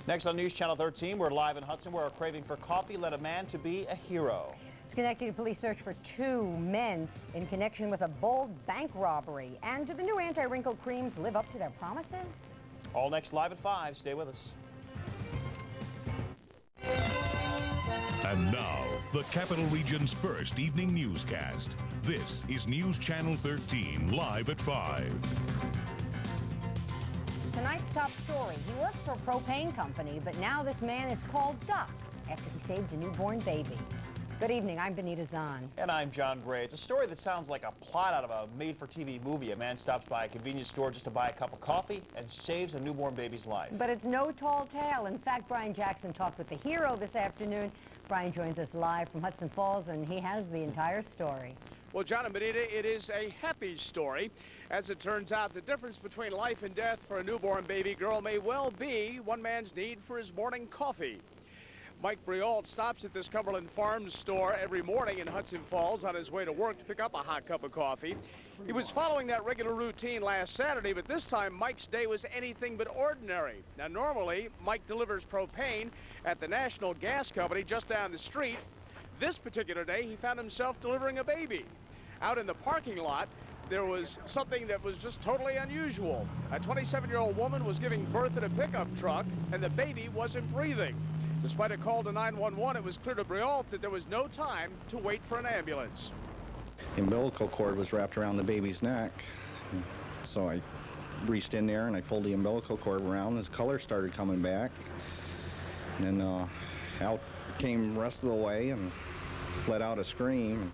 Next on News Channel 13, we're live in Hudson, where a craving for coffee led a man to be a hero. Schenectady police search for 2 men in connection with a bold bank robbery. And do the new anti-wrinkle creams live up to their promises? All next live at 5. Stay with us. And now, the Capital Region's first evening newscast. This is News Channel 13, live at 5. Tonight's top story. He works for a propane company, but now this man is called Doc after he saved a newborn baby. Good evening, I'm Benita Zahn. And I'm John Gray. It's a story that sounds like a plot out of a made-for-TV movie. A man stops by a convenience store just to buy a cup of coffee and saves a newborn baby's life. But it's no tall tale. In fact, Bryan Jackson talked with the hero this afternoon. Bryan joins us live from Hudson Falls, and he has the entire story. Well, John and Benita, it is a happy story. As it turns out, the difference between life and death for a newborn baby girl may well be one man's need for his morning coffee. Mike Breault stops at this Cumberland Farms store every morning in Hudson Falls on his way to work to pick up a hot cup of coffee. He was following that regular routine last Saturday, but this time Mike's day was anything but ordinary. Now, normally, Mike delivers propane at the National Gas Company just down the street. This particular day, he found himself delivering a baby. Out in the parking lot, there was something that was just totally unusual. A 27-year-old woman was giving birth in a pickup truck, and the baby wasn't breathing. Despite a call to 911, it was clear to Breault that there was no time to wait for an ambulance. The umbilical cord was wrapped around the baby's neck, so I reached in there and I pulled the umbilical cord around. His color started coming back, and then out came the rest of the way and let out a scream.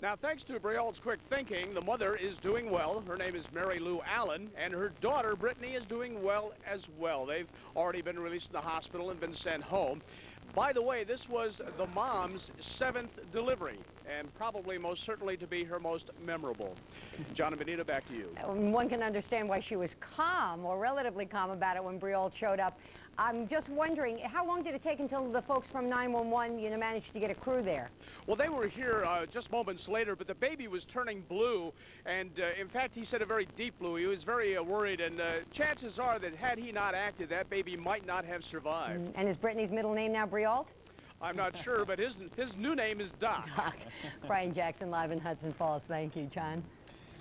Now, thanks to Breault's quick thinking, the mother is doing well. Her name is Mary Lou Allen, and her daughter, Brittany, is doing well as well. They've already been released from the hospital and been sent home. By the way, this was the mom's 7th delivery, and probably most certainly to be her most memorable. John and Benita, back to you. One can understand why she was calm, or relatively calm about it when Breault showed up. I'm just wondering, how long did it take until the folks from 911, managed to get a crew there? Well, they were here just moments later, but the baby was turning blue, and in fact, he said a very deep blue. He was very worried, and chances are that had he not acted, that baby might not have survived. And is Brittany's middle name now Breault? I'm not sure, but his new name is Doc. Doc. Bryan Jackson live in Hudson Falls. Thank you, John.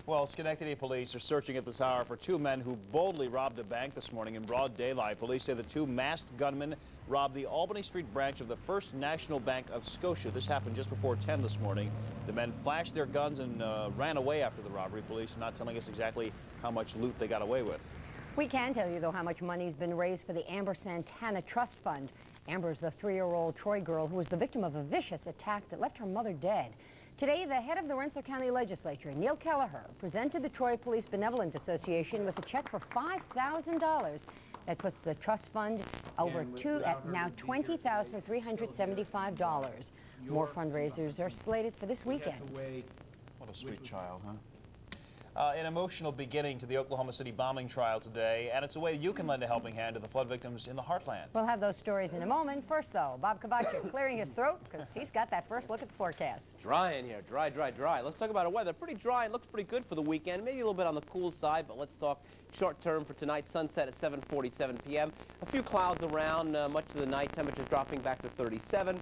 Well, Schenectady police are searching at this hour for 2 men who boldly robbed a bank this morning in broad daylight. Police say the 2 masked gunmen robbed the Albany Street branch of the First National Bank of Scotia. This happened just before 10 this morning. The men flashed their guns and ran away after the robbery. Police are not telling us exactly how much loot they got away with. We can tell you, though, how much money has been raised for the Amber Santana Trust Fund. Amber is the 3-year-old Troy girl who was the victim of a vicious attack that left her mother dead. Today, the head of the Rensselaer County Legislature, Neil Kelleher, presented the Troy Police Benevolent Association with a check for $5,000. That puts the trust fund over now $20,375. More fundraisers are slated for this weekend. What a sweet child, huh? An emotional beginning to the Oklahoma City bombing trial today, and it's a way you can lend a helping hand to the flood victims in the heartland. We'll have those stories in a moment. First, though, Bob Kovachick clearing his throat because he's got that first look at the forecast. Dry in here. Dry, dry, dry. Let's talk about our weather. Pretty dry. It looks pretty good for the weekend. Maybe a little bit on the cool side, but let's talk short term for tonight. Sunset at 7:47 p.m. A few clouds around much of the night. Temperatures dropping back to 37.